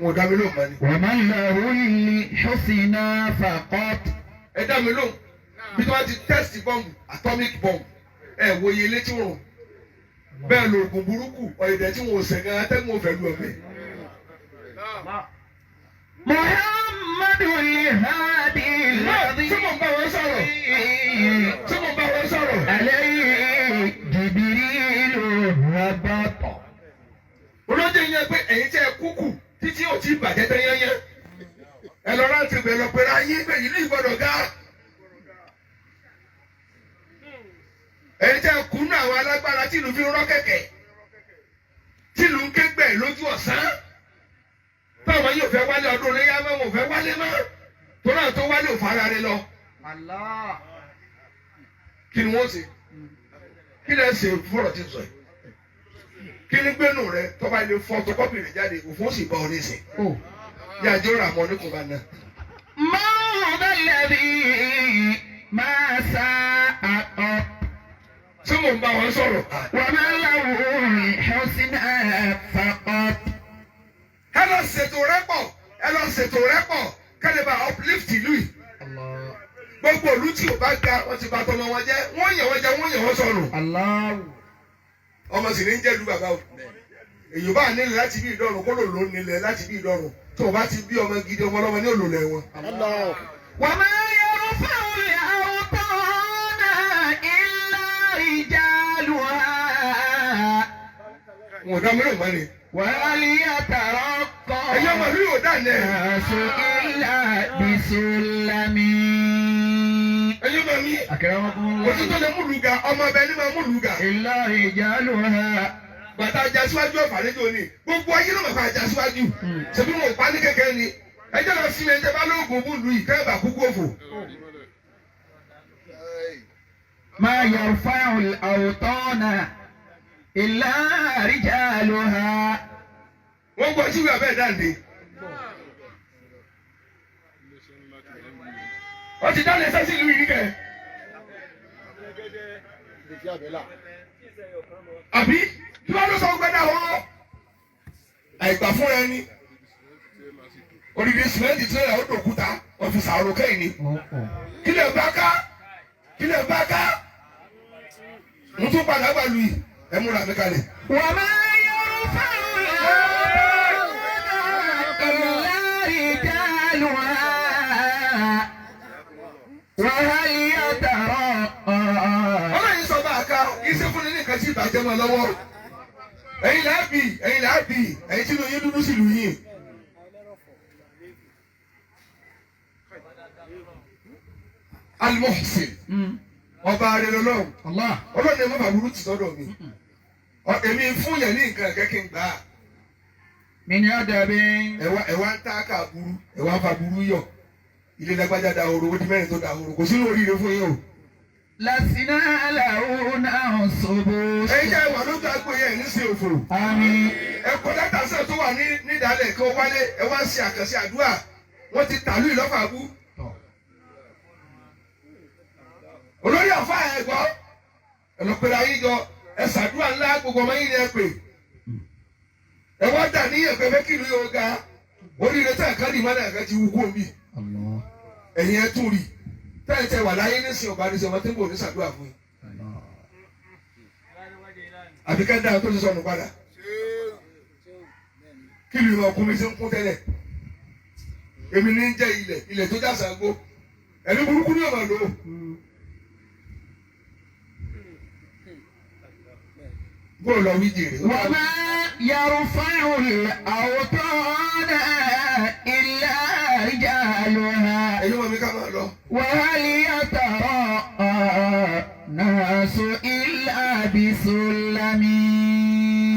Wọ́n dá mi lóhùn mọ́ ni. Wa man lahu al-husna faqat. Ẹ dá mi lóhùn. Bí wọ́n ti tẹ́sítì bọ́ǹbù, atomic bomb, ẹ wo iye ilé tí wọ́n rùn. Bẹ́ẹ̀ lo oògùn burúkú, ọ̀yẹ̀dẹ̀ tí wọ́n ò sẹ̀gán atẹ́gùn òfẹ́ lu ọ̀gbẹ́. Muhammadu lihadi ladi. Tí mo bá wọn sọ̀rọ̀. Tí mo bá wọn sọ̀rọ̀. Alayhi Jibrilu rabata. Olóde yẹn pé ẹ̀yin tẹ́ ẹ kúkú títí ò tí bàjẹ́ tẹ́ yẹ́nyẹ́. Ẹ lọ láti bẹ̀ lọ pé ayé pé ìlú ìgbọ́dọ̀ ga. Ẹ̀yin tẹ́ ẹ kúnú àwọn alágbára tí ìlú fi ń rọ́ kẹ̀kẹ́. Tí ìlú ń ké gbẹ̀ lójú ọ̀sán. Táwọn yóò fẹ́ wálé ọdún léyà mọ́ wọn ò fẹ́ wálé mọ́. Tó náà tó wálé òfò ara rẹ lọ. Kí ni wọ́n ṣe? Kí lẹ ṣe fọ́rọ̀ tí ń sọ yìí? Kí ni gbẹ́nu rẹ tọ́ba ilé fọ́tọ́kọ́pì rẹ̀ jáde òfin sì bá ọ ní sìn? Yàjọ́ rà mọ́ ní kò bá náà. Mandaladi máa sá àpẹ. Ṣé mò ń bá wọn sọ̀rọ̀? Wa man lahu al-husna faqat. Ẹ lọ ṣètò rẹ́pọ̀, kẹ́lẹ́ bá uplift ìlú yìí. Gbogbo ìlú tí ò bá ga wọ́n ti bá tọmọ wọn jẹ́, wọ́n yẹ̀ wọ́n jẹ́, wọ́n yẹ̀ wọ́n sọnù. Ọmọ sì ní ń jẹ́ ìlú bàbá o. Èyí bá nílẹ̀ láti bí ìdọ́rùn kó lò ló nílẹ̀ láti bí ìdọ́rùn tó o bá ti bí ọmọ gidi ọmọ ọlọ́mọ ní òlòlẹ̀ wọn. Wa ma yarfa'u al-awtana illa rijaluha. Wọ́n dá mílíọ̀nù mọ́ni. Wa hal yataraqqa Ẹ̀yin ọmọ ìlú yóò dà ní ẹ̀. an-nasu illa bisulami. Ẹ̀yin ọmọ mi. Akramakumullah. Òtítọ́ lè mú lùgà, ọmọ ọbẹ̀ ní máa mú lùgà. Illa rijaluha. Bàtà ajá síwájú ọ̀fà lẹ́jọ́ ni. Gbogbo ayé ló mọ̀ fún ajá síwájú. Ṣèbí wọn ò pa ní kékeré ni. Ẹjọ́ lọ sí mi ẹjẹ́ bá lóògùn búlù yìí kẹ́ bà kúkú òfò. Ma yarfa'u al-awtana illa rijaluha. Wọ́n gbọ́ sí ìwé abẹ́ ìdáǹde. Wọ́n ti dáná ẹsẹ̀ sí ìlú yìí kẹ́. Àbí kí wọ́n ló sọ gbẹ́dà wọ́n? Àìgbà fúnra ẹni. Odidi sìmẹ́ntì tí ó yà ó dòkúta, ọ̀fìsà àrò kẹ́yìn ni. Kí lè bá ká? Mo tún padà gbà lu yìí, ẹ múra mi kalẹ̀. Wa ma yarfa'u al-awtana illa rijaluha. Wa hal yataraqqa bàjẹ́ mọ́ lọ́wọ́ ẹ̀yin làábì ẹ̀yin tí lóyún dúdú sí lù yín. Al-Muhsin ọba arẹlọlọ́run ọlọ́run ẹ̀ má bàa burú ti sọ́dọ̀ mi èmi fún yẹn ní nǹkan kẹ́kẹ́ ń gbà á. mi ni ọ̀dà bí. ẹ̀wá ń tá ká burú ẹ̀wá ń fa burú yọ ilé lágbájá da horo ó di mẹ́rin tó da horo kò sínú oríire fún yín o. lásìnà làwọn náà ṣòbò. ẹ̀yin jẹ́ ìwà ló gbà pé yẹn ní sí òfò. àmín. ẹ̀kọ́ dátà sẹ́ẹ̀ tó wà nídàálẹ̀ kí ó wálé ẹ wá ṣe àkànṣe àdúrà wọ́n ti tàlú ìlọ́fà bú. olórí àfa ẹ̀ gbọ́ ẹ̀lọ́pẹ̀rẹ̀ ayé jọ ẹ ṣàdúrà ńlá gbogbo ọmọ yín ni ẹ pè ẹ wá dà ní ẹ̀pẹ́ fẹ́ kìlú yóò ga oríire tẹ̀ ká ní ìmọ̀lẹ̀ ẹ̀ka ti wú kó mi ẹ̀yin ẹ tún rí tẹ́lẹ̀ wà láyé ní sin ọ̀bá ní sọ̀rọ̀ tí ń bò ní ṣàdúrà fún yín àbíkẹ́ dáa tó ti sọnù padà kìlú yóò kún mi sí ń kún tẹ́lẹ̀ èmi ní jẹ́ ilẹ̀ tó já sàgbó ẹ̀mí burúkú ní ọ̀mà lò ó. bóòlù ọ̀wí jèrè. وما يرفع الأوطان إلا رجالها ẹ̀yin wọn mi ká máa lọ. وهل يتراءى الناس إلا بسلم.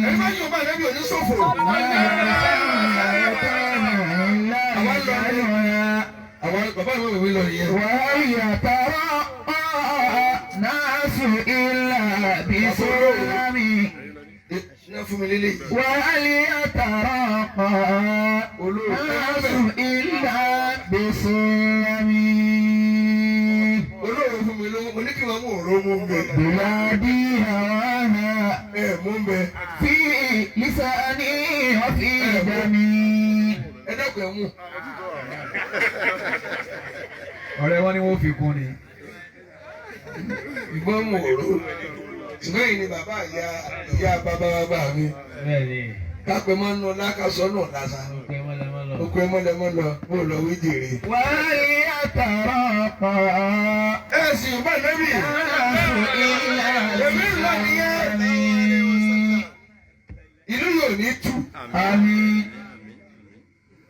ẹni máa yọ̀ bá ẹ̀nẹ́bí òní ṣòfò. àwọn bàbá ìwé ìwé lọ nìyẹn. وهل يتراءى الناس إلا بسلم. وهل يتراءى الناس إلا بسلم. olóòrò fún mi lówó mo ní kí wọ́n mú òró mú bẹ. بلادي هواها mú bẹ. في لساني وفي دمي. ẹ dẹ́kun ẹ mú. ọ̀rẹ́ wọn ni wọ́n fi kún ni. ìgbọ́n mú òró ṣùgbọ́n yìí ni bàbá ìyá bàbá mi. kápẹ́ máa ń lọ lákàsọ́ náà lásà. okùn ẹ mọ́lẹ́mọ́lọ bó lọ wí jèrè. وهل يتراءى ẹ sì bá nẹ́bí. èmi ń lọ nìyẹn. ìlú yóò ní tú. àmín.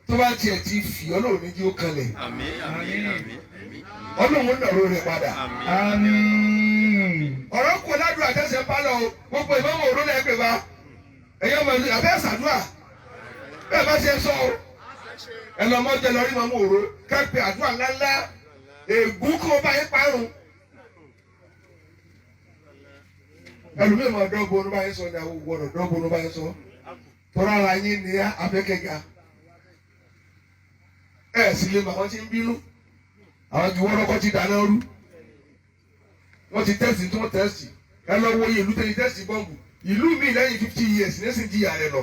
tó bá tiẹ̀ ti fi ọlọ́run ní kí ó kalẹ̀. ọlọ́run nàró rẹ̀ padà. àmín. ọ̀rọ̀ kò ládùúgbò àtẹ̀sẹ̀ pálọ̀ o gbogbo ìmọ̀mọ̀ òró náà ẹgbẹ̀ bá ẹ̀yọ́ ọmọ ìlú àbẹ́ ṣàdúrà bẹ́ẹ̀ bá ṣe sọ o ẹ lọ mọ́jẹ lọ rí mọ́mọ́ òró kẹ́pẹ́ àdúrà ńláńlá ègún kó bá yín parun ẹlòmíì máa dọ́gbó ní báyìí sọ ní àwọn gbọdọ̀ dọ́gbó ní báyìí sọ tọ́ra ara yín ní abẹ́kẹ́gà ẹ̀ sì lè mọ àwọn tí ń bínú àwọn kì wọ́n lọ́kọ́ ti dáná rú wọ́n ti tẹ́sì tí wọ́n tẹ́sì ẹ lọ wo ìlú tẹ́lẹ̀ tẹ́sì bọ́ǹbù ìlú mi lẹ́yìn 50 years lẹ́sìn jìyà rẹ lọ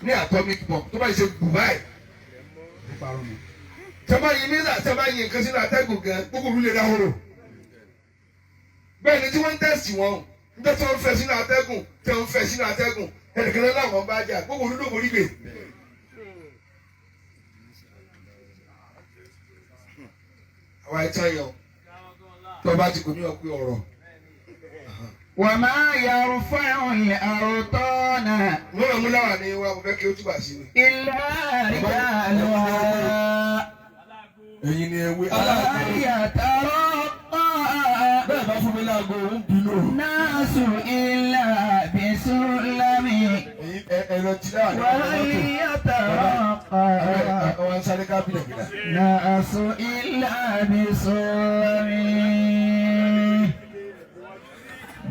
ní atomic bomb tó bá yìí ṣe Dubai tẹ́bá yìí mílà tẹ́bá yìí nǹkan sínú atẹ́gùn gan gbogbo olú lè dáhùrò bẹ́ẹ̀ ni tí wọ́n ń tẹ́sì wọn nígbà tí wọ́n fẹ́ sínú atẹ́gùn tí wọ́n fẹ́ sínú atẹ́gùn ẹnìkan náà làwọn bá jà gbogbo olú ló borí gbè. àwa ẹ̀ tán yọ tó bá ti kò ní ọ̀pẹ ọ̀rọ̀. وما يرفع الأوطان mo ràn mú láwà ní wa mo fẹ́ kí ó túbà sí mi. إلا رجالها ẹ̀yin ni ewé وهل يتراءى bẹ́ẹ̀ bá fún mi láago ń bínú. الناس إلا بسلم. ẹ̀rọ ti dáwà ní وهل يتراءى ọwọ́ ń sáré kábílẹ̀ gíga. الناس إلا بسلم.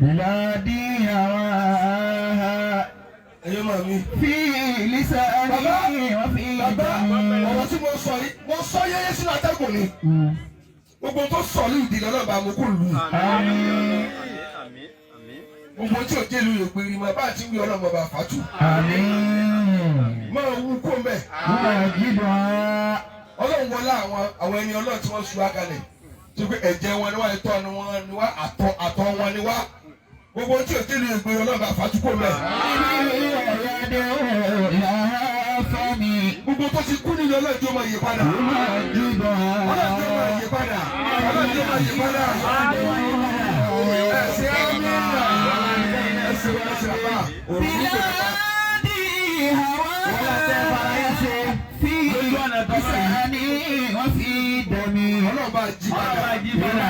بلادي هواها ẹ̀yọ́ máa mi. في لساني وفي دمي. ọ̀rọ̀ tí mo sọ yìí mo sọ yẹ́yẹ́ sínú atẹ́gùn ni gbogbo tó sọ ní ìdílé náà bá mo kó lù ú. آمين. gbogbo tí ò jẹ́ ìlú yòókù rí ma bá àti wí ọlọ́mọ bá fàtú. آمين. máa wú kó mbẹ́. واجدها ọlọ́run wọlé àwọn ẹni ọlọ́run tí wọ́n su akalẹ̀ tó pé ẹ̀jẹ̀ wọn ni wá ẹ̀tọ́ wọn ni wá àtọ̀ wọn ni wá gbogbo tí ò jẹ́ ìlú yòókù rí ọlọ́run bá fàtú kó mbẹ́. gbogbo tó ti kú nílò ọlọ́run tó máa yí padà. ọlọ́run tó máa yí padà. ọlọ́run tó máa yí padà. ẹ̀sìn àmì ẹ̀sìn بلادي هواك في لساني وفي دمي ọlọ́ba jí padà.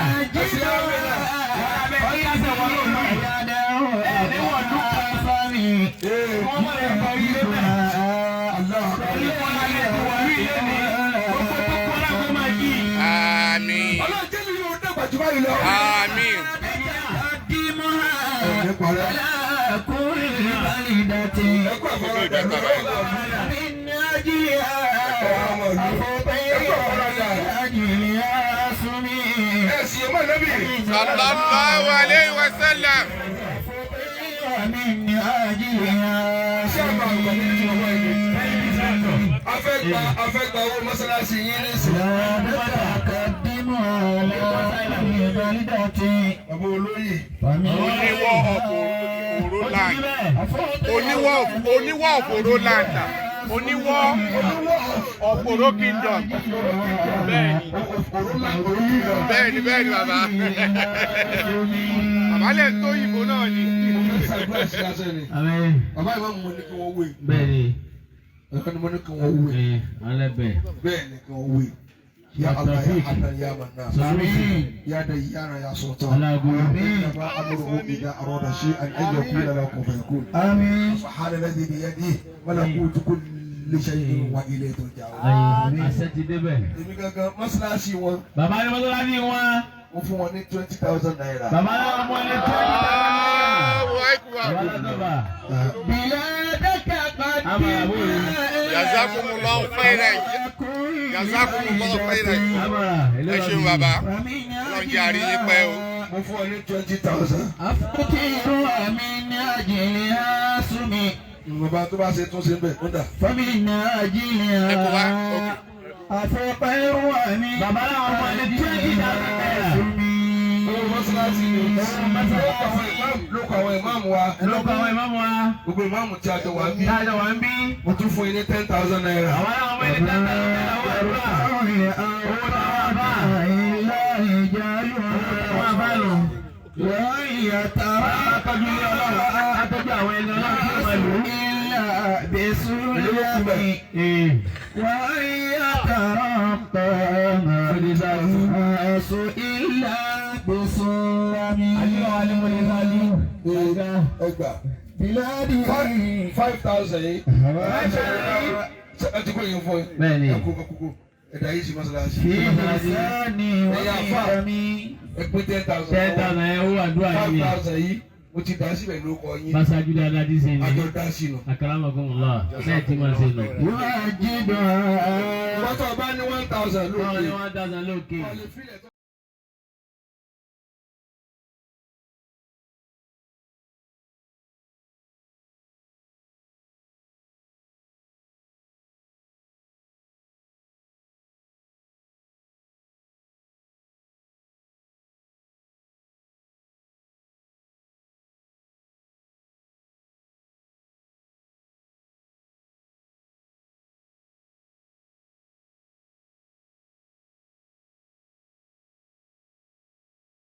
Àmín. ọlọ́jẹ́ mi yóò dàgbà jù báyìí lọ. Àmín. Sallallahu alayhi wa sallam. afẹ́gbà owó mọ́sálásí yín ní ìsìn. bàbá olóyè. Oníwọ̀ òfòró láǹdà. Oníwọ̀ òfòró láǹdà. Oníwọ̀ òfòró kingdom. Bẹ́ẹ̀ni bàbá. Bàbá lè tó ìbò náà ni. bàbá ìwà mo ní kí wọ́n wé. Bẹ́ẹ̀ni. ẹ̀ka ni mo ní kí wọ́n wé. Alẹ́bẹ̀. bẹ́ẹ̀ ni kí wọ́n wé. Ya Allah ya Hanan ya Mannan. Ya Dayyana ya Sultan. إنما أمره إذا أراد شيئا أن يقول له كن فيكون. آمين. سبحان الذي بيده ملكوت كل شيء وإليه ترجعون. Àṣẹ ti débẹ̀. èmi gangan mọ́sálásí wọn. Bàbá ní mọ́sálásí wọn. mo fún wọn ní 20,000 naira. Bàbá ní ọmọ ní 20,000 naira. Jazakumullahu khairan. Jazakumullahu khairan. Ẹ ṣeun bàbá. Ọlọ́run jẹ́ àrí yín pẹ́ o. mo fún wọn ní 20,000. bàbá tó bá ṣe tún ṣe ń bẹ̀ kódà. Ẹ kò wá. Bàbá náà ọmọ ní 20,000 naira. owó mọ́sálásí ni ló kọ àwọn ìmáàmù wa. Lọ́kọ̀ àwọn ìmáàmù wa. gbogbo ìmáàmù tí a jọ wà ń bí. Dájọ́ wà ń bí. mo tún fún yín ní 10,000 naira. Àwọn náà ọmọ ní 10,000 naira wọ́n àdúrà. Owó táwọn bá. Wọ́n bá lò. Atọ́jú ilé ọlọ́run. Atọ́jú àwọn ẹni ọlọ́run tí wọ́n lò. ẹgbà. 5,000 yìí. ẹ ti kó yín fún yín. Bẹ́ẹ̀ni. ẹ kó kókó ẹ̀dá yìí sí mọ́sálásí. ẹ̀yà fà ẹ pín 10,000. 10,000 ẹ̀ owó àdúrà yìí ni. 5,000 yìí mo ti dá síbẹ̀ ló kọ yín. Báṣáájú dáadáa dín sí ni. àjọ dá sí nù. Akramakumullah. Bẹ́ẹ̀ tí máa ṣe nù. wọ́n tó bá ní 1,000 lókè. Wọ́n ní 1,000 lókè. wọ́n lè fílẹ̀ tó.